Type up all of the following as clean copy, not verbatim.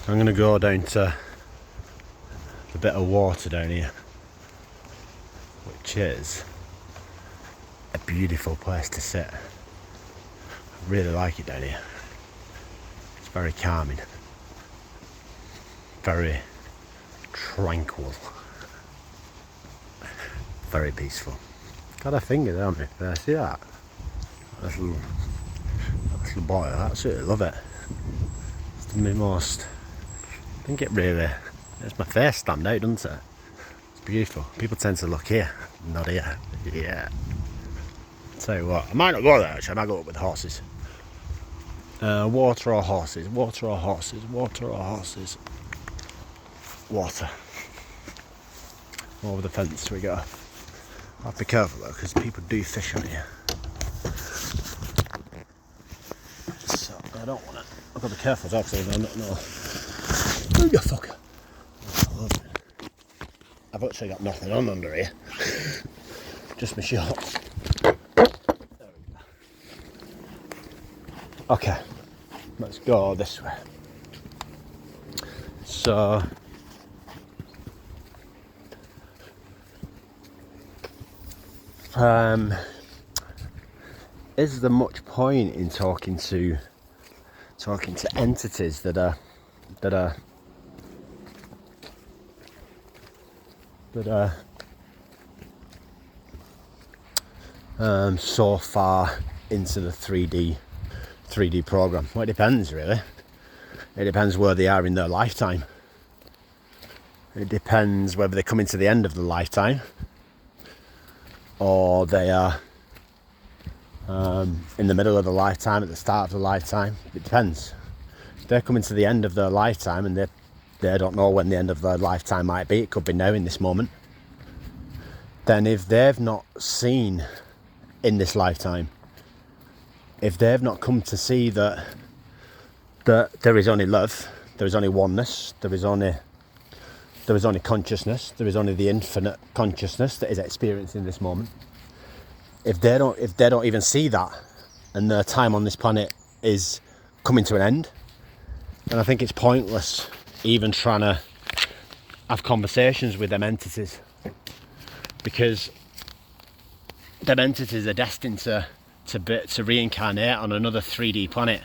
I'm going to go down to the bit of water down here, which is a beautiful place to sit. I really like it down here. It's very calming, very tranquil, very peaceful. Got a finger there on me. See that? That little boy, I absolutely love it. It's the most, I think it's my face stand out, doesn't it? It's beautiful. People tend to look here, not here. Yeah. Tell you what, I might not go there actually, I might go up with horses. Water or horses, water or horses, water or horses. Water. Over the fence we go. I'll have to be careful though, because people do fish on here. So I don't want to. I've got to be careful as well, because I don't know. Oh, you fucker. I've actually got nothing on under here. Just my shorts. There we go. Okay, let's go this way. So is there much point in talking to entities that are so far into the 3D program? Well, it depends really. It depends where they are in their lifetime. It depends whether they're coming to the end of the lifetime or they are in the middle of the lifetime, at the start of the lifetime. It depends. If they're coming to the end of their lifetime and they don't know when the end of their lifetime might be, it could be now in this moment. Then if they've not seen in this lifetime, if they've not come to see that there is only love, there is only oneness, there is only consciousness, there is only the infinite consciousness that is experiencing this moment. If they don't even see that, and their time on this planet is coming to an end, then I think it's pointless even trying to have conversations with them entities, because them entities are destined to reincarnate on another 3D planet.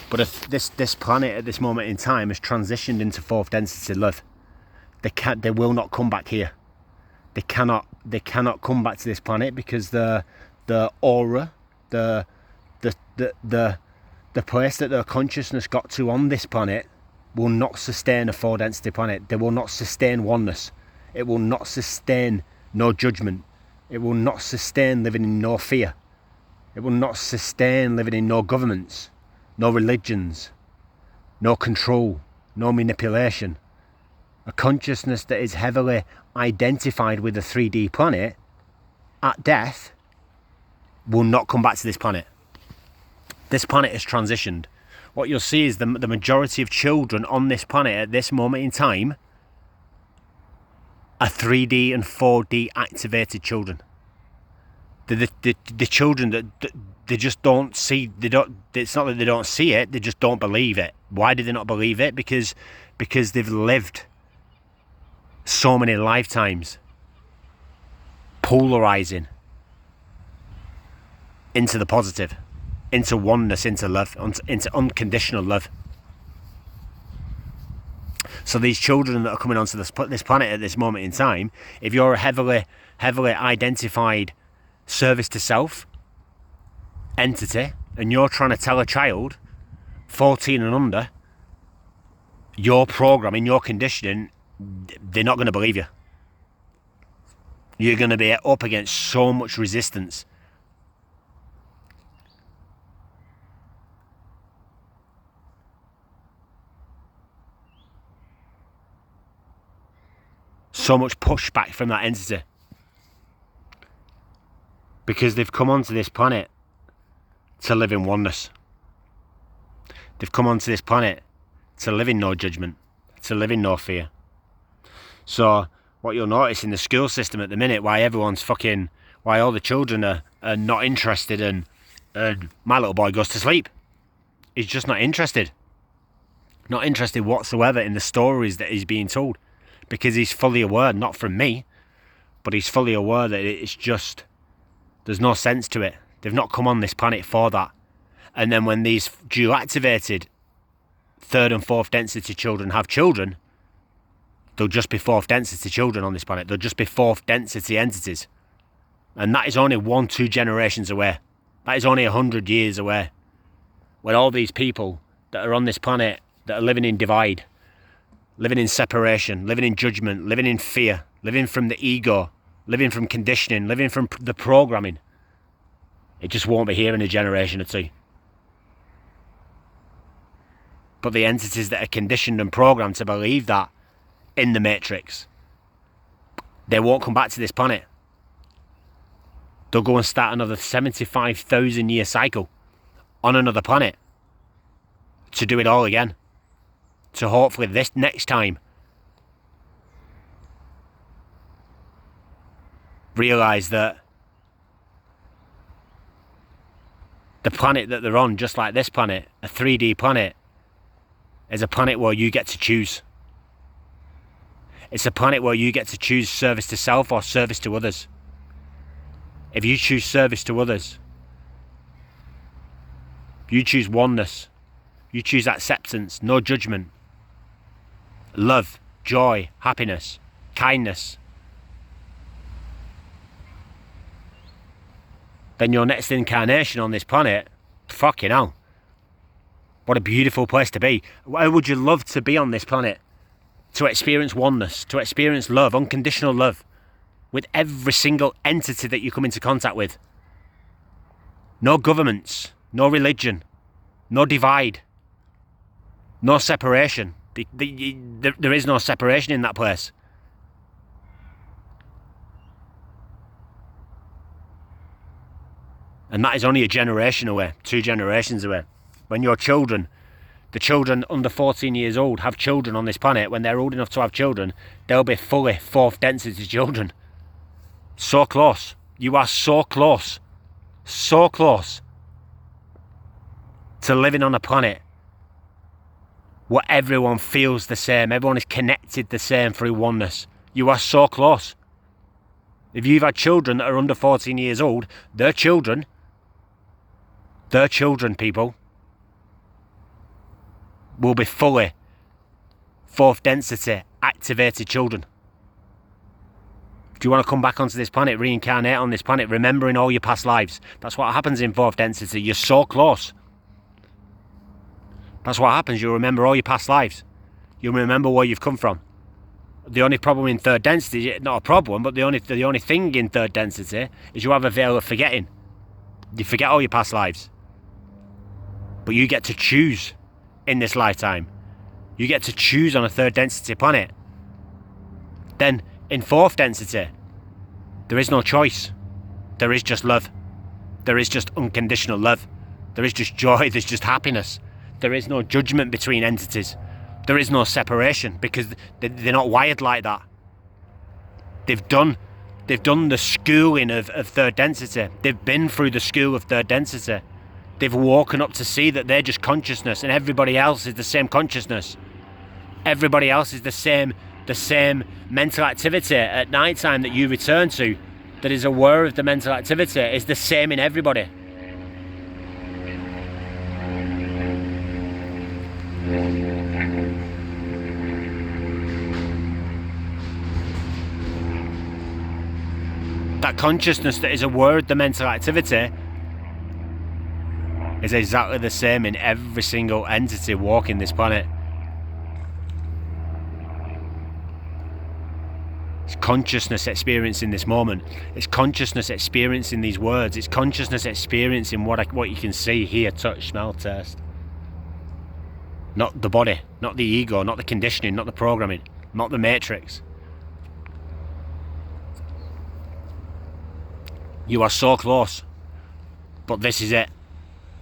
But if this planet at this moment in time has transitioned into fourth density love, they will not come back here. They cannot come back to this planet, because the aura, the place that their consciousness got to on this planet will not sustain a 4 density planet. They will not sustain oneness. It will not sustain no judgment. It will not sustain living in no fear. It will not sustain living in no governments, no religions, no control, no manipulation. A consciousness that is heavily identified with a 3D planet at death will not come back to this planet. This planet has transitioned. What you'll see is the majority of children on this planet at this moment in time are 3D and 4D activated children. The children that they just don't see. It's not that they don't see it. They just don't believe it. Why do they not believe it? Because they've lived so many lifetimes polarizing into the positive, into oneness, into love, into unconditional love. So these children that are coming onto this planet at this moment in time, if you're a heavily identified service to self entity, and you're trying to tell a child 14 and under your programming, your conditioning, they're not going to believe you. You're going to be up against so much resistance. So much pushback from that entity, because they've come onto this planet to live in oneness. They've come onto this planet to live in no judgment, to live in no fear. So what you'll notice in the school system at the minute, why all the children are not interested, and my little boy goes to sleep. He's just not interested. Not interested whatsoever in the stories that he's being told, because he's fully aware, not from me, but he's fully aware that it's just, there's no sense to it. They've not come on this planet for that. And then when these dual-activated third and fourth density children have children, they'll just be fourth density children on this planet. They'll just be fourth density entities. And that is only 1-2 generations away. That is only 100 years away. When all these people that are on this planet that are living in divide, living in separation, living in judgment, living in fear, living from the ego, living from conditioning, living from the programming, it just won't be here in a generation or two. But the entities that are conditioned and programmed to believe that in the Matrix, they won't come back to this planet. They'll go and start another 75,000 year cycle on another planet to do it all again. So hopefully this next time realise that the planet that they're on, just like this planet, a 3D planet, is a planet where you get to choose. It's a planet where you get to choose service to self or service to others. If you choose service to others, you choose oneness, you choose acceptance, no judgment, love, joy, happiness, kindness, then your next incarnation on this planet, fucking hell, what a beautiful place to be. Why would you love to be on this planet? To experience oneness, to experience love, unconditional love, with every single entity that you come into contact with. No governments, no religion, no divide, no separation. There is no separation in that place. And that is only a generation away, 2 generations away. When your children, the children under 14 years old, have children on this planet, when they're old enough to have children, they'll be fully fourth density children. So close. You are so close. So close to living on a planet where everyone feels the same. Everyone is connected the same through oneness. You are so close. If you've had children that are under 14 years old, they're children, people, will be fully fourth density activated children. Do you want to come back onto this planet, reincarnate on this planet, remembering all your past lives? That's what happens in fourth density. You're so close. That's what happens. You'll remember all your past lives. You'll remember where you've come from. The only problem in third density, not a problem, but the only thing in third density is you have a veil of forgetting. You forget all your past lives. But you get to choose in this lifetime. You get to choose on a third density planet. Then in fourth density, there is no choice. There is just love. There is just unconditional love. There is just joy. There's just happiness. There is no judgment between entities. There is no separation because they're not wired like that. They've done the schooling of third density. They've been through the school of third density. They've woken up to see that they're just consciousness and everybody else is the same consciousness. Everybody else is the same mental activity at night time that you return to, that is aware of the mental activity, is the same in everybody. That consciousness that is aware of the mental activity is exactly the same in every single entity walking this planet. It's consciousness experiencing this moment. It's consciousness experiencing these words. It's consciousness experiencing what you can see, hear, touch, smell, taste. Not the body, not the ego, not the conditioning, not the programming, not the matrix. You are so close, but this is it.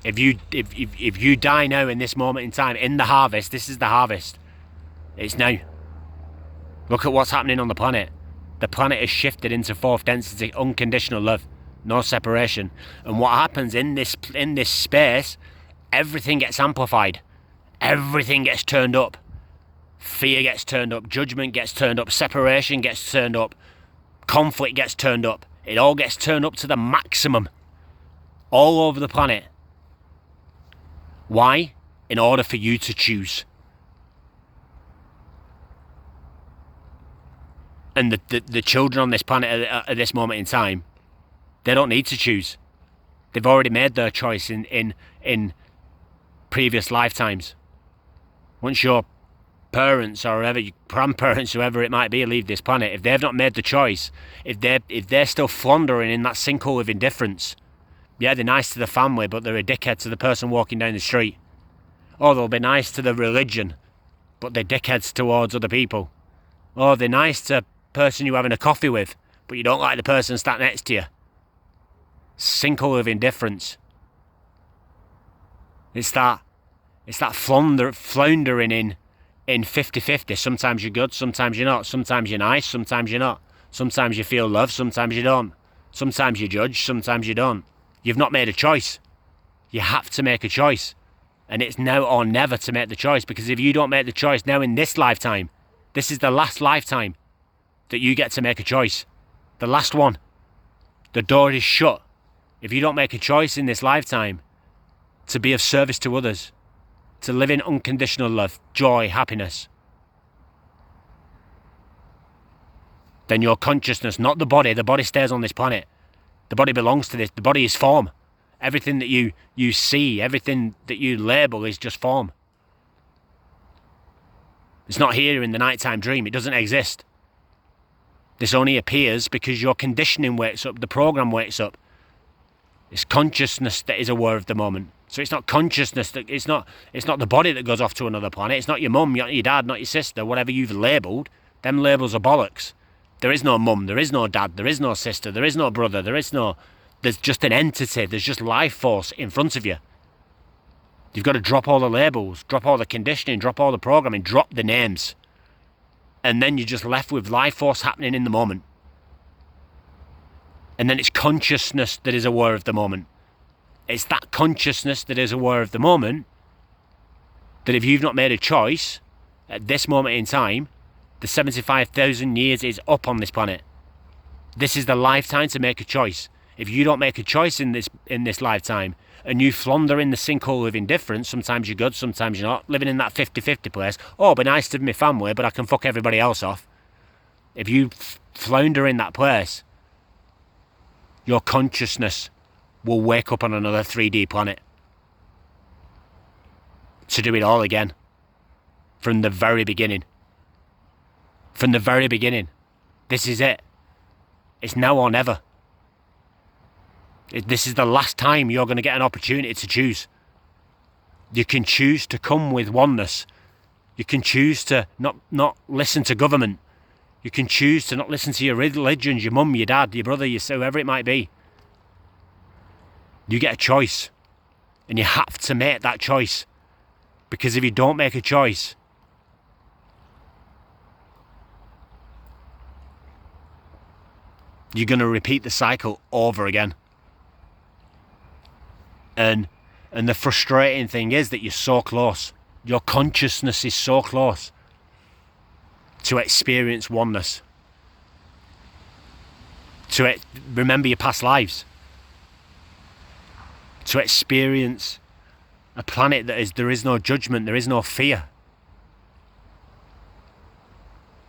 If you die now in this moment in time, in the harvest, this is the harvest. It's now. Look at what's happening on the planet. The planet is shifted into fourth density, unconditional love, no separation. And what happens in this space, everything gets amplified. everything gets turned up. Fear gets turned up, judgment gets turned up, separation gets turned up, conflict gets turned up. It all gets turned up to the maximum all over the planet. Why? In order for you to choose. And the children on this planet at this moment in time, they don't need to choose. They've already made their choice in previous lifetimes. Once your parents or whoever, your grandparents, whoever it might be, leave this planet, if they've not made the choice, if they're still floundering in that sinkhole of indifference, yeah, they're nice to the family, but they're a dickhead to the person walking down the street. Or they'll be nice to the religion, but they're dickheads towards other people. Or they're nice to the person you're having a coffee with, but you don't like the person sat next to you. Sinkhole of indifference. It's that floundering in 50-50. Sometimes you're good, sometimes you're not. Sometimes you're nice, sometimes you're not. Sometimes you feel love, sometimes you don't. Sometimes you judge, sometimes you don't. You've not made a choice. You have to make a choice. And it's now or never to make the choice, because if you don't make the choice now in this lifetime, this is the last lifetime that you get to make a choice. The last one. The door is shut. If you don't make a choice in this lifetime to be of service to others, to live in unconditional love, joy, happiness, then your consciousness, not the body stays on this planet. The body belongs to this. The body is form. Everything that you see, everything that you label is just form. It's not here in the nighttime dream. It doesn't exist. This only appears because your conditioning wakes up, the program wakes up. It's consciousness that is aware of the moment. So it's not consciousness, it's not the body that goes off to another planet. It's not your mum, not your dad, not your sister, whatever you've labelled. Them labels are bollocks. There is no mum, there is no dad, there is no sister, there is no brother, there's just an entity, there's just life force in front of you. You've got to drop all the labels, drop all the conditioning, drop all the programming, drop the names. And then you're just left with life force happening in the moment. And then it's consciousness that is aware of the moment. It's that consciousness that is aware of the moment that if you've not made a choice at this moment in time, the 75,000 years is up on this planet. This is the lifetime to make a choice. If you don't make a choice in this lifetime and you flounder in the sinkhole of indifference, sometimes you're good, sometimes you're not, living in that 50-50 place, oh, be nice to my family, but I can fuck everybody else off. If you flounder in that place, your consciousness will wake up on another 3D planet to do it all again from the very beginning. From the very beginning. This is it. It's now or never. This is the last time you're going to get an opportunity to choose. You can choose to come with oneness. You can choose to not listen to government. You can choose to not listen to your religions, your mum, your dad, your brother, whoever it might be. You get a choice. And you have to make that choice. Because if you don't make a choice, you're going to repeat the cycle over again. And the frustrating thing is that you're so close. Your consciousness is so close to experience oneness. To remember your past lives. To experience a planet there is no judgment, there is no fear.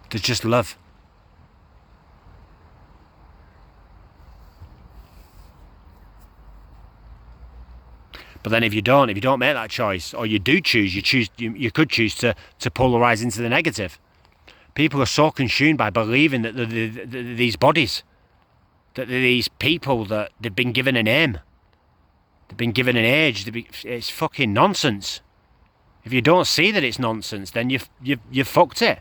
There's just love. But then if you don't make that choice, or you do choose, you could choose to polarize into the negative. People are so consumed by believing that these bodies, that these people, that they've been given a name, they've been given an age. It's fucking nonsense. If you don't see that it's nonsense, then you've fucked it.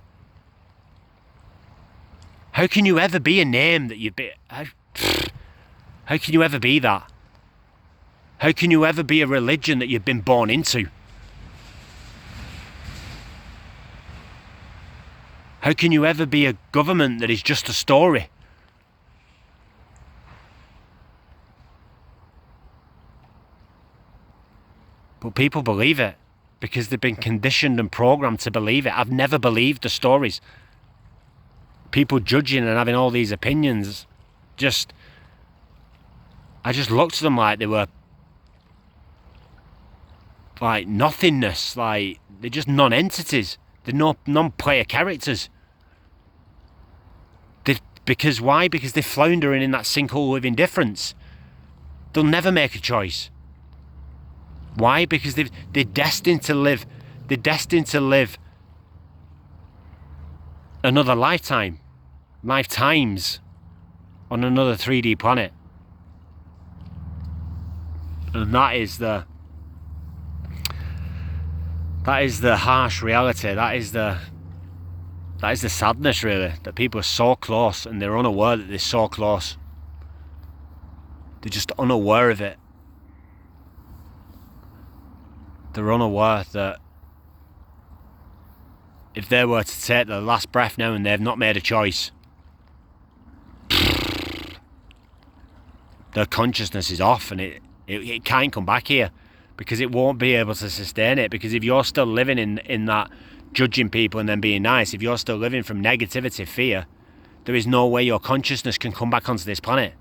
How can you ever be a name that you've been? How can you ever be that? How can you ever be a religion that you've been born into? How can you ever be a government that is just a story? But people believe it. because they've been conditioned and programmed to believe it. I've never believed the stories. People judging and having all these opinions, I just looked at them like they were like nothingness, like they're just non-entities. They're non-player characters. Because why? Because they're floundering in that sinkhole of indifference. They'll never make a choice. Why? Because they're destined to live. They're destined to live another lifetimes on another 3D planet. And that is the harsh reality. That is the sadness, really, that people are so close and they're unaware that they're so close. They're just unaware of it. They're unaware that if they were to take their last breath now and they've not made a choice, their consciousness is off and it can't come back here, because it won't be able to sustain it. Because if you're still living in that judging people and then being nice, if you're still living from negativity, fear, there is no way your consciousness can come back onto this planet,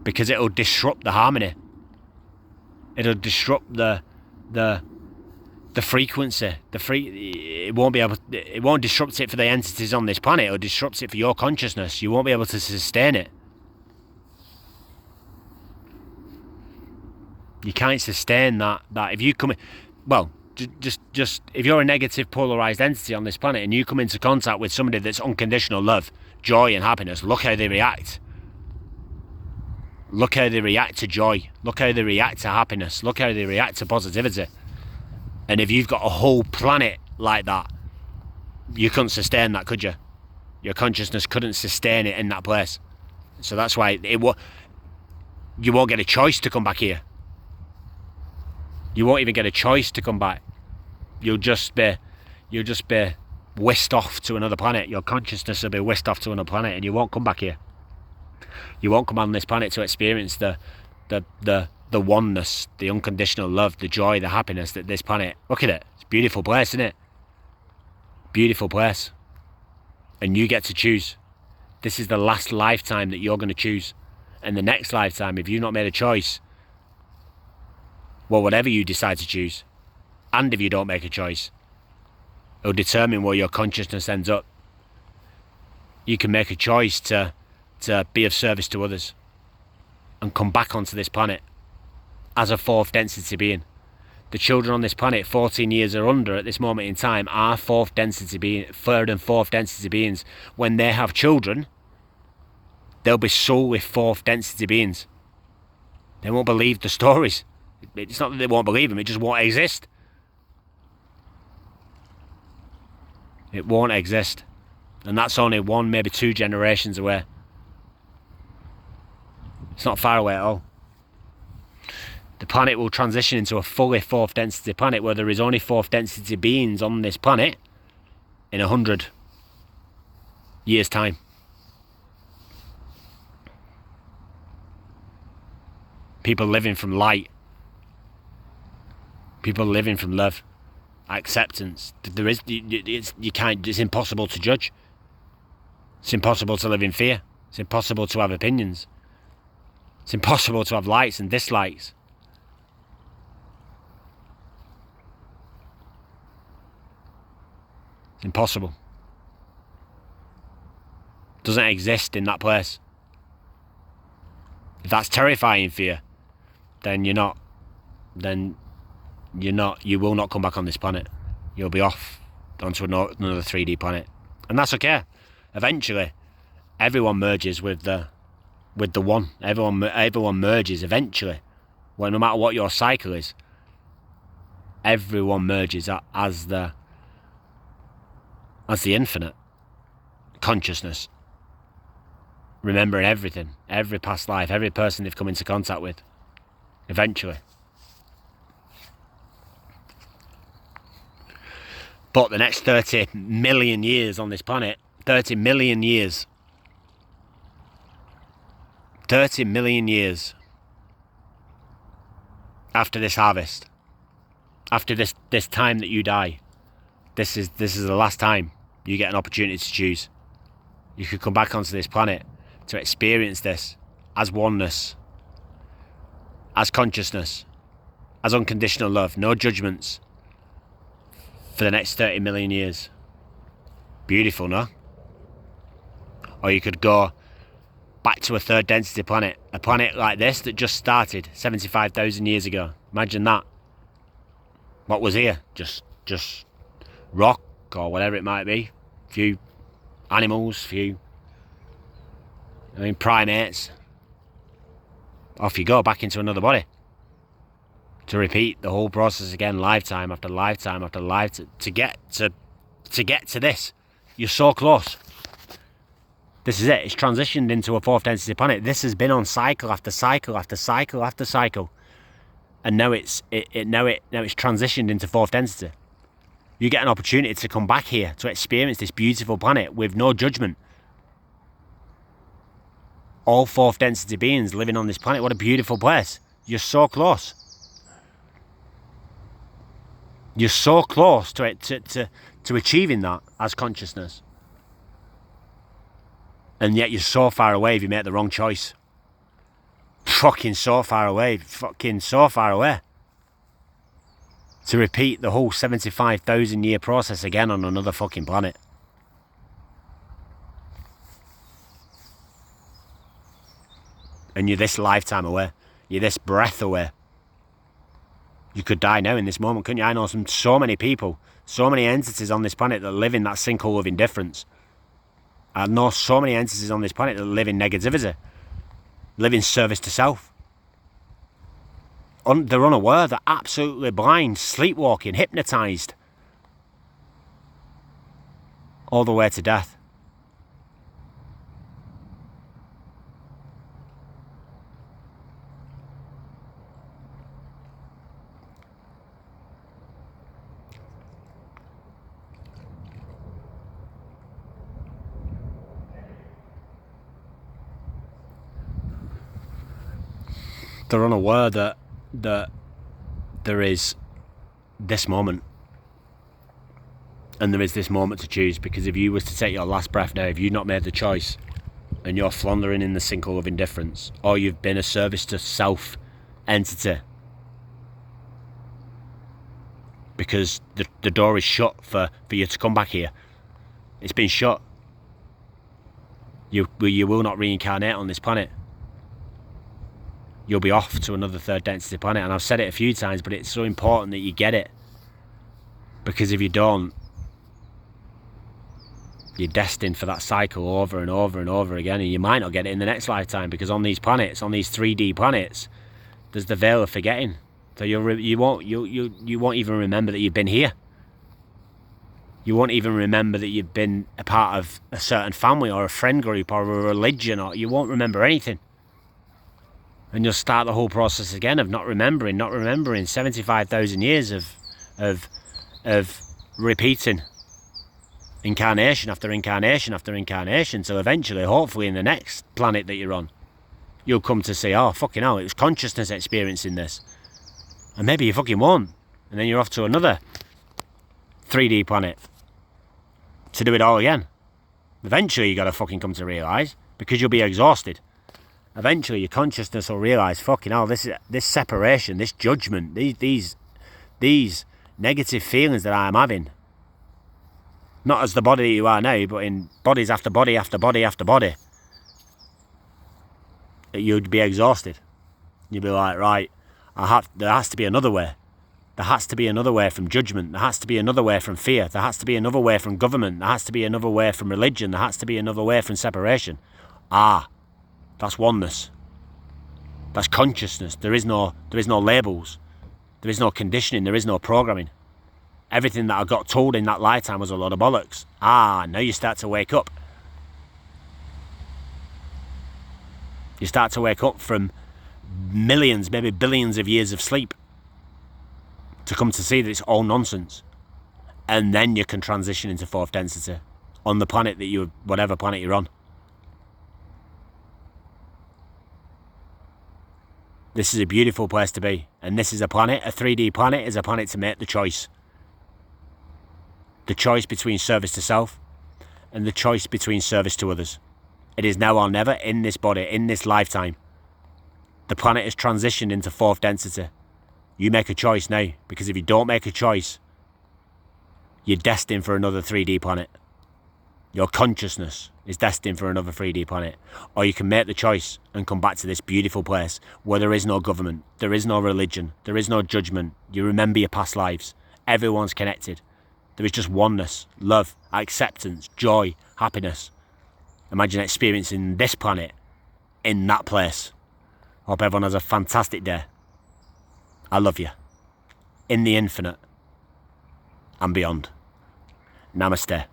because it'll disrupt the harmony. It'll disrupt the frequency. It won't disrupt it for the entities on this planet. It'll disrupt it for your consciousness. You won't be able to sustain it. You can't sustain that if you come in, well, just if you're a negative polarized entity on this planet and you come into contact with somebody that's unconditional love, joy and happiness, look how they react. Look how they react to joy. Look how they react to happiness. Look how they react to positivity. And if you've got a whole planet like that, you couldn't sustain that, could you? Your consciousness couldn't sustain it in that place. So that's why you won't get a choice to come back here. You won't even get a choice to come back. You'll just be whisked off to another planet. Your consciousness will be whisked off to another planet, and you won't come back here. You won't come on this planet to experience the oneness, the unconditional love, the joy, the happiness that this planet. Look at it. It's a beautiful place, isn't it? Beautiful place. And you get to choose. This is the last lifetime that you're going to choose. And the next lifetime, if you've not made a choice, well, whatever you decide to choose, and if you don't make a choice, it'll determine where your consciousness ends up. You can make a choice to be of service to others and come back onto this planet as a fourth density being. The children on this planet, 14 years or under at this moment in time, are third and fourth density beings. When they have children, they'll be solely fourth density beings. They won't believe the stories. It's not that they won't believe them, it just won't exist. It won't exist. And that's only one, maybe 2 generations away. It's not far away at all. The planet will transition into a fully fourth density planet where there is only fourth density beings on this planet in 100 years' time. People living from light. People living from love, acceptance. It's impossible to judge. It's impossible to live in fear. It's impossible to have opinions. It's impossible to have likes and dislikes. It's impossible. It doesn't exist in that place. If that's terrifying fear, then you will not come back on this planet. You'll be off onto another 3D planet. And that's okay. Eventually, everyone merges with the one. Everyone merges eventually. Well, no matter what your cycle is, everyone merges as the infinite consciousness. Remembering everything, every past life, every person they've come into contact with. Eventually. But the next 30 million years on this planet, 30 million years. 30 million years after this harvest, After this time that you die, this is the last time you get an opportunity to choose. You could come back onto this planet to experience this as oneness, as consciousness, as unconditional love, no judgments, for the next 30 million years. Beautiful, no? Or you could go back to a third density planet, a planet like this that just started 75,000 years ago. Imagine that. What was here? Just rock or whatever it might be. Few animals, primates. Off you go, back into another body. To repeat the whole process again, lifetime after lifetime after lifetime, to get to this. You're so close. This is it. It's transitioned into a fourth density planet. This has been on cycle after cycle after cycle after cycle, and now it's transitioned into fourth density. You get an opportunity to come back here to experience this beautiful planet with no judgment. All fourth density beings living on this planet. What a beautiful place. You're so close. You're so close to it, to achieving that as consciousness. And yet you're so far away if you make the wrong choice. Fucking so far away. Fucking so far away. To repeat the whole 75,000 year process again on another fucking planet. And you're this lifetime away. You're this breath away. You could die now in this moment, couldn't you? I know so many people, so many entities on this planet that live in that sinkhole of indifference. I know so many entities on this planet that live in negativity, live in service to self. They're unaware, they're absolutely blind, sleepwalking, hypnotised, all the way to death. They're unaware that there is this moment, and there is this moment to choose. Because if you was to take your last breath now, if you've not made the choice and you're floundering in the sinkhole of indifference, or you've been a service to self entity, because the door is shut for you to come back here. It's been shut. You will not reincarnate on this planet. You'll be off to another third density planet. And I've said it a few times, but it's so important that you get it. Because if you don't, you're destined for that cycle over and over and over again, and you might not get it in the next lifetime, because on these planets, on these 3D planets, there's the veil of forgetting. So you won't even remember that you've been here. You won't even remember that you've been a part of a certain family or a friend group or a religion, or you won't remember anything. And you'll start the whole process again of not remembering 75,000 years of repeating incarnation after incarnation after incarnation, till eventually, hopefully in the next planet that you're on, you'll come to say, oh, fucking hell, it was consciousness experiencing this. And maybe you fucking won't. And then you're off to another 3D planet to do it all again. Eventually you got to fucking come to realise, because you'll be exhausted. Eventually your consciousness will realise, fucking hell, this separation, this judgment, these negative feelings that I am having, not as the body that you are now, but in bodies after body after body after body, that you'd be exhausted. You'd be like, right, there has to be another way. There has to be another way from judgment. There has to be another way from fear. There has to be another way from government. There has to be another way from religion. There has to be another way from separation. That's oneness. That's consciousness. There is no labels. There is no conditioning. There is no programming. Everything that I got told in that lifetime was a lot of bollocks. Now you start to wake up. You start to wake up from millions, maybe billions of years of sleep, to come to see that it's all nonsense. And then you can transition into fourth density on the planet whatever planet you're on. This is a beautiful place to be. And this is a planet, a 3D planet, is a planet to make the choice. The choice between service to self and the choice between service to others. It is now or never in this body, in this lifetime. The planet has transitioned into 4th density. You make a choice now, because if you don't make a choice, you're destined for another 3D planet. Your consciousness is destined for another 3D planet. Or you can make the choice and come back to this beautiful place where there is no government, there is no religion, there is no judgment. You remember your past lives. Everyone's connected. There is just oneness, love, acceptance, joy, happiness. Imagine experiencing this planet in that place. Hope everyone has a fantastic day. I love you. In the infinite and beyond. Namaste.